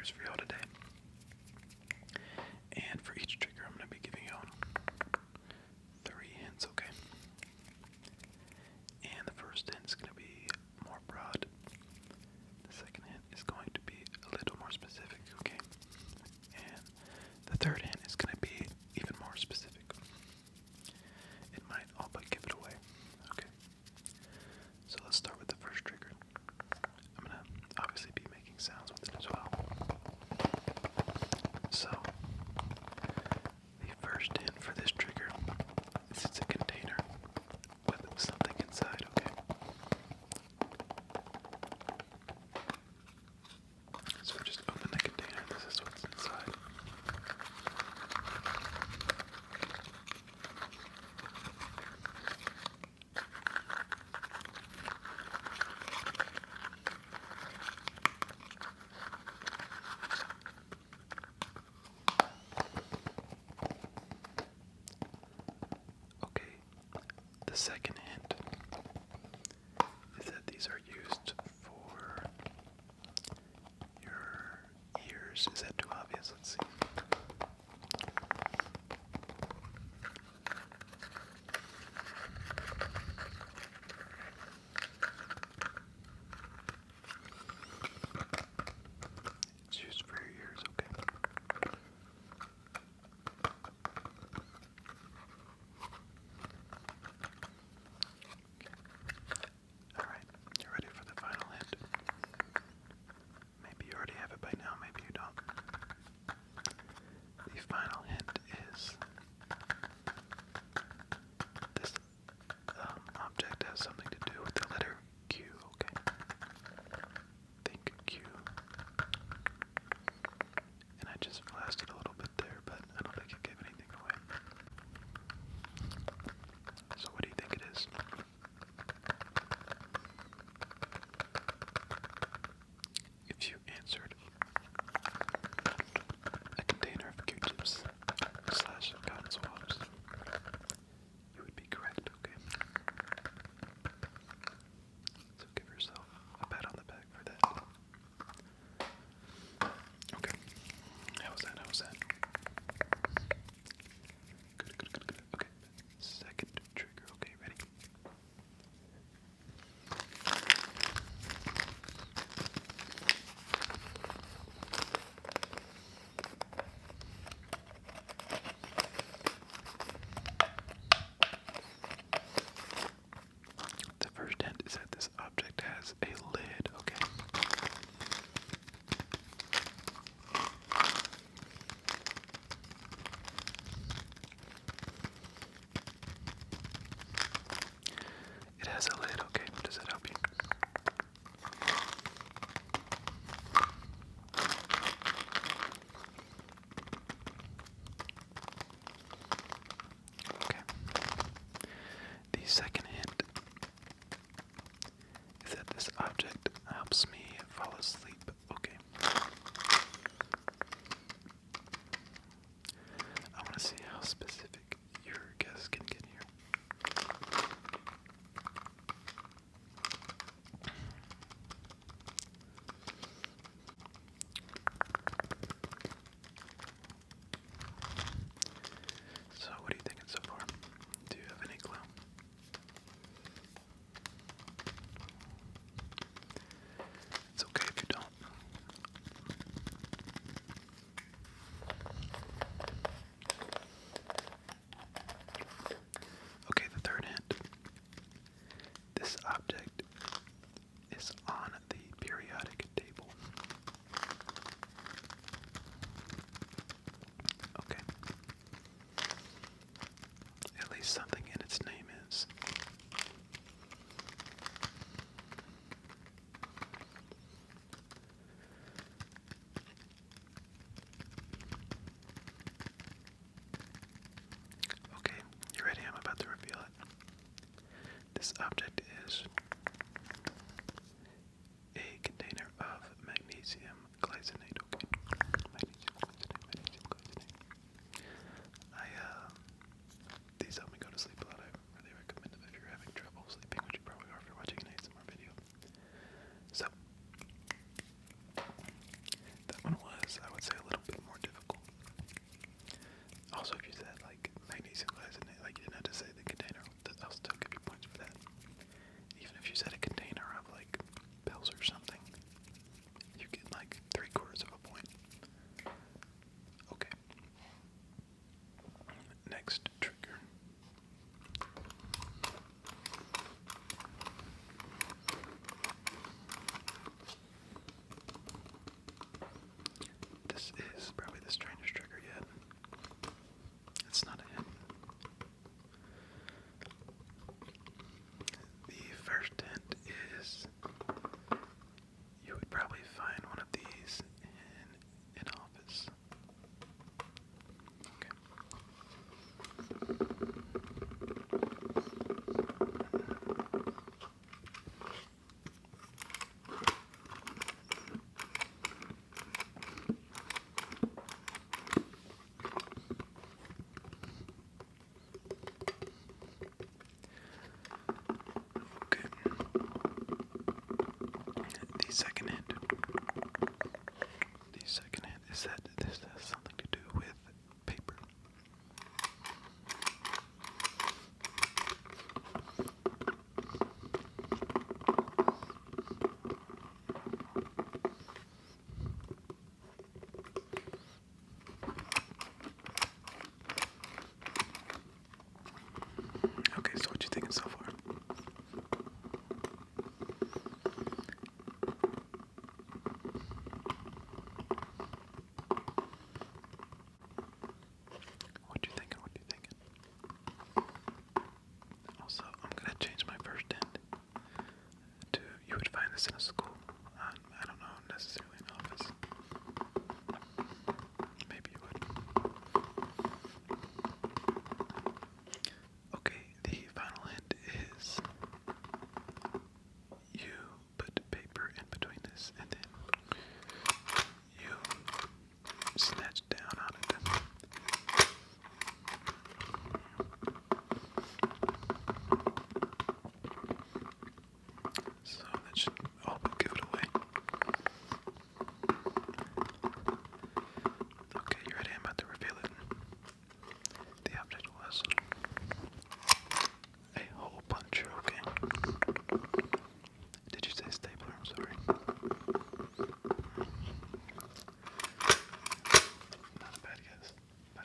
triggers for y'all today. And for each trigger, I'm going to be giving y'all 3 hints, okay? And the first hint is going to be more broad. The second hint is going to be a little more specific, okay? And the third hint is going to be even more specific. It might all but give it away, okay? So let's start with the first trigger. I'm going to obviously be making sounds with it as well. So, the first hint for this trigger is it's a container with something inside, okay? So just open the container and this is what's inside. Okay, the second hint is that these are used for your ears. Is that too obvious? Let's see. It's used for your ears, okay? Alright, you ready for the final hint? Maybe you already have it by now, maybe you don't. The final hint is this object has something to do with the letter Q, okay? Think Q. And I just flashed it a little bit there, but I don't think it gave anything away. So what do you think it is? If you answered a container of Q-tips / cotton swabs, you would be correct, okay? So give yourself a pat on the back for that. Okay, how was that? This is probably the strangest trigger yet. It's not a hint. The first hint is you would probably find one of these in an office. Okay. Okay. The second hint. The second hint is that this has something to do with paper. Okay, so what you thinking so far? What you thinking? What you thinking? Also, I'm gonna change my first hint to you would find this in a school. I don't know necessarily an office. Maybe you would. Okay, the final hint is you put paper in between this and then you snatch down on it. So that should all but give it away. Okay, you ready? I'm about to reveal it. The object was a hole puncher, okay? Did you say stapler? I'm sorry. Not a bad guess. But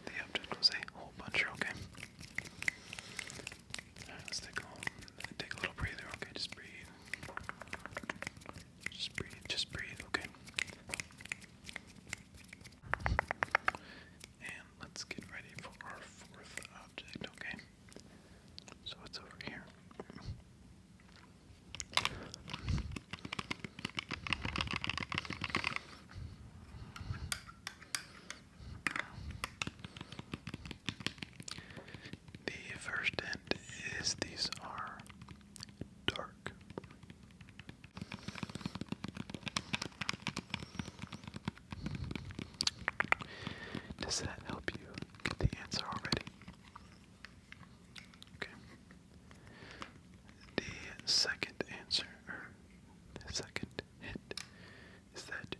the object was a hole puncher, okay? Alright, let's take a little breather, okay? Just breathe. Just breathe, okay? And let's get ready for our fourth object, okay? So it's over here. The first hint is these are dark. Does that help you get the answer already? Okay. The second answer, or the second hint, is that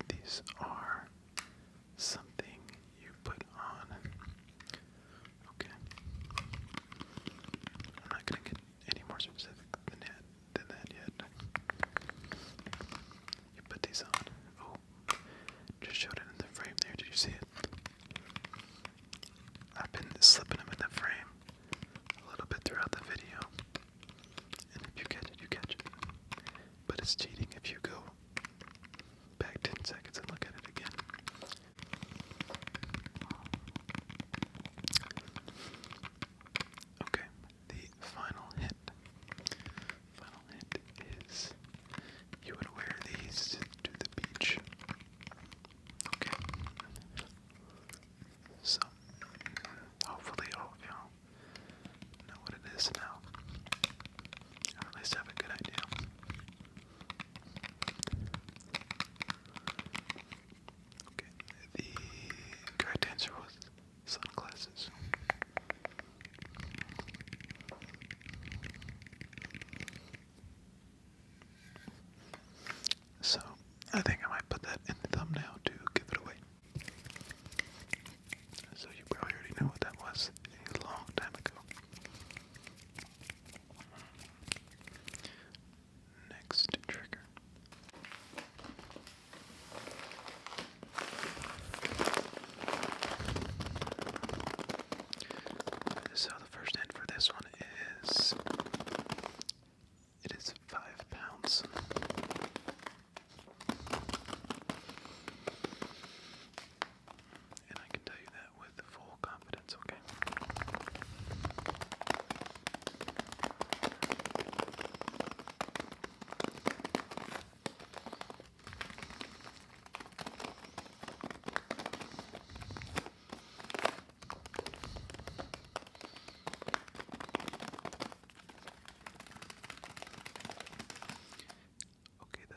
these are something you put on. Okay. I'm not gonna get any more specific than that yet. You put these on. Oh, just showed it in the frame there. Did you see it? I've been slipping them in the frame a little bit throughout the video. And if you catch it, you catch it. But it's cheating if you go back 10 seconds and look at it again. Okay, the final hint. Final hint is you would wear these to the beach. Okay. So, hopefully all of y'all know what it is now. Or at least have a good idea. Okay, the correct answer was sunglasses. So, I think I might put that in the thumbnail to give it away. So you probably already know what that was a long time ago. Next trigger. So the first hint for this one is it is 5 pounds.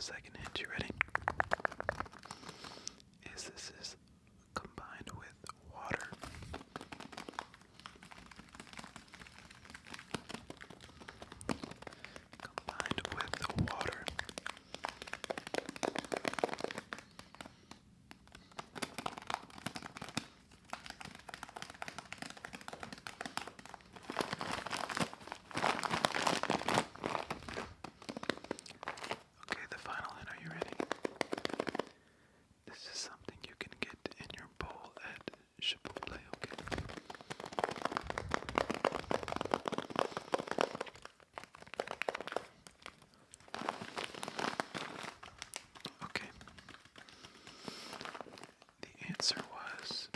second hint. You ready? This is combined with water. Combined with water. Okay, the final hint. Are you ready? This is something you can get in your bowl at Chipotle, okay? Okay. The answer was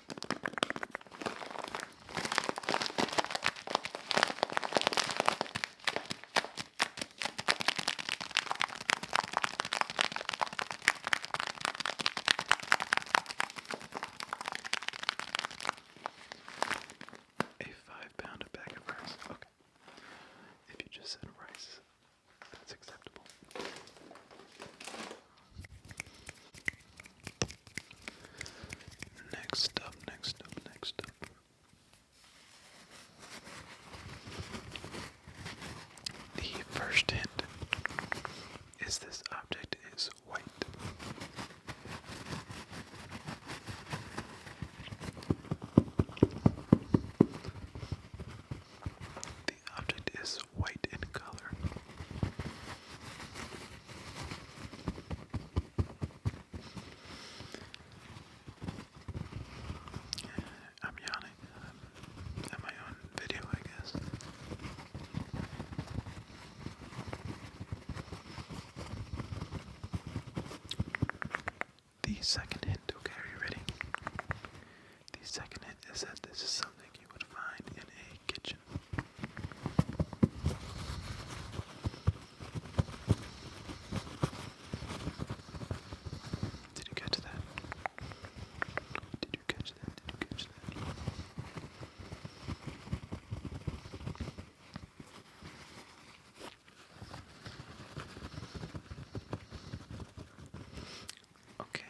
a 5-pound bag of rice. Okay. If you just said rice, that's acceptable. Next up. The first hint is this object is white. The object is white in color. I'm yawning at my own video, I guess. The second hint, okay, are you ready? The second hint is that this is something you would find in a kitchen. Did you catch that? Did you catch that? Did you catch that? Okay,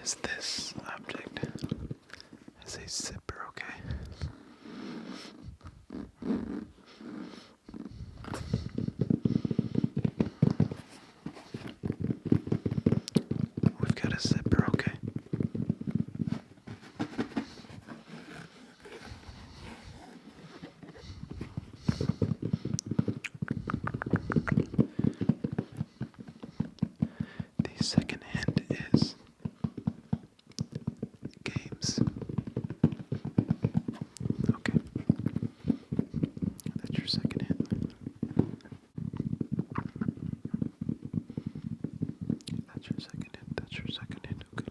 is this object? It's a zipper, okay? We've got a zipper, okay? The second hint is games. Okay. That's your second hint. That's your second hint. That's your second hint. Okay.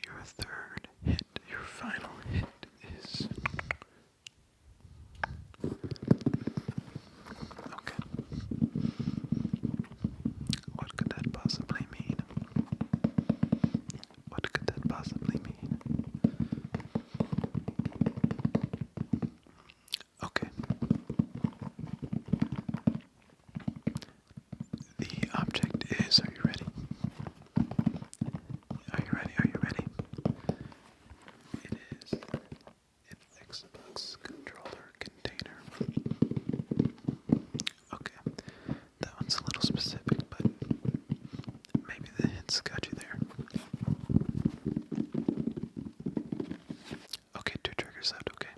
Your third hint, your final hint is okay. What could that possibly mean? What could that possibly mean? Okay. The object is, are you ready? Are you ready? Are you ready? It is an Xbox controller container. Okay, that one's a little specific, but maybe the hints got you there. Okay, 2 triggers out, okay.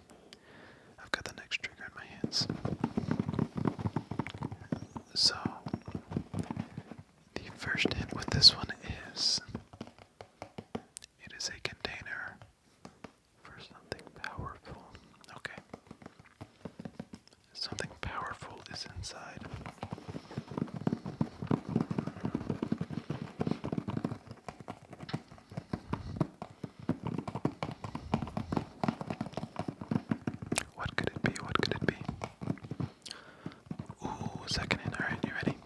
I've got the next trigger in my hands. So, the first hint with this one is it is a container for something powerful. Okay. Something powerful is inside. What could it be? What could it be? Ooh, second hint. Alright, you ready?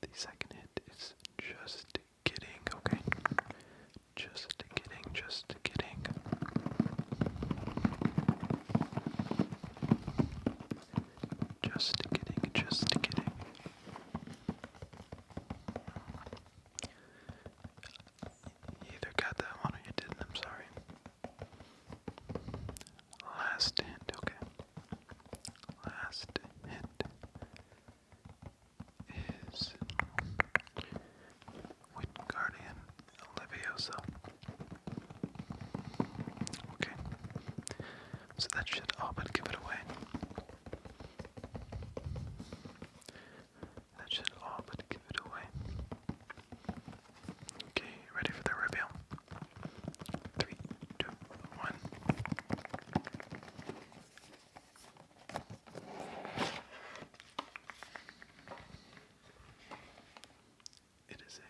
The second hint is just kidding, okay? Just kidding, just kidding. Just kidding, just kidding. You either got that one or you didn't, I'm sorry. Last hint, okay. Last hint is Wingardium Leviosa. Okay, so that should all but give it away. That should all but give it away. Okay, ready for the reveal? 3, 2, 1. It is a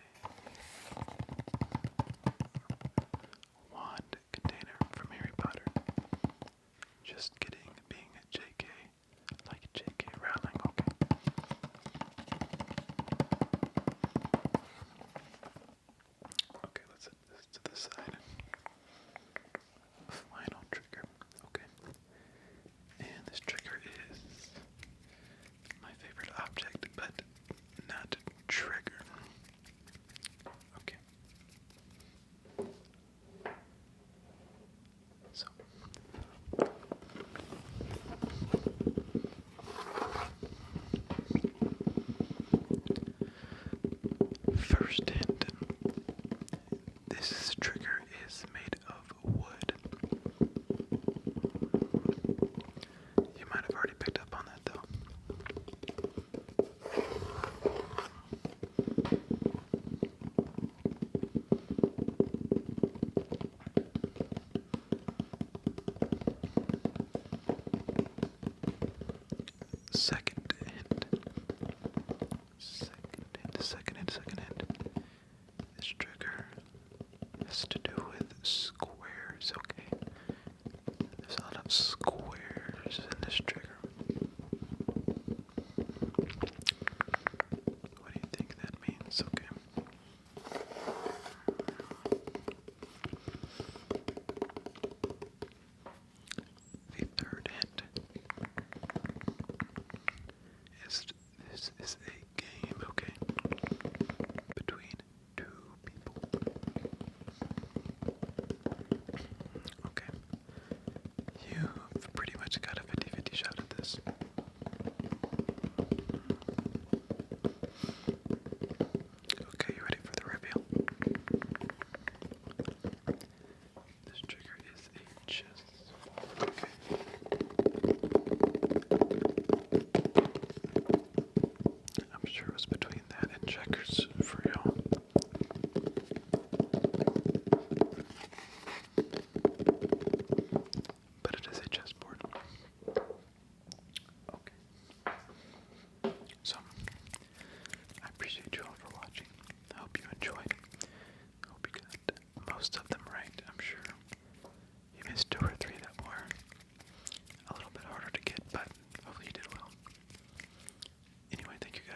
wand container from Harry Potter. Just kidding, being a JK, like JK Rowling, okay. Okay, let's set this to the side. Final trigger, okay. And this trigger is my favorite object, but not trigger. Okay. So. First hint. This trigger is made of wood. You might have already picked up on that though. Second hint. Second hint. Second hint. Second hint.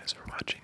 guys for watching.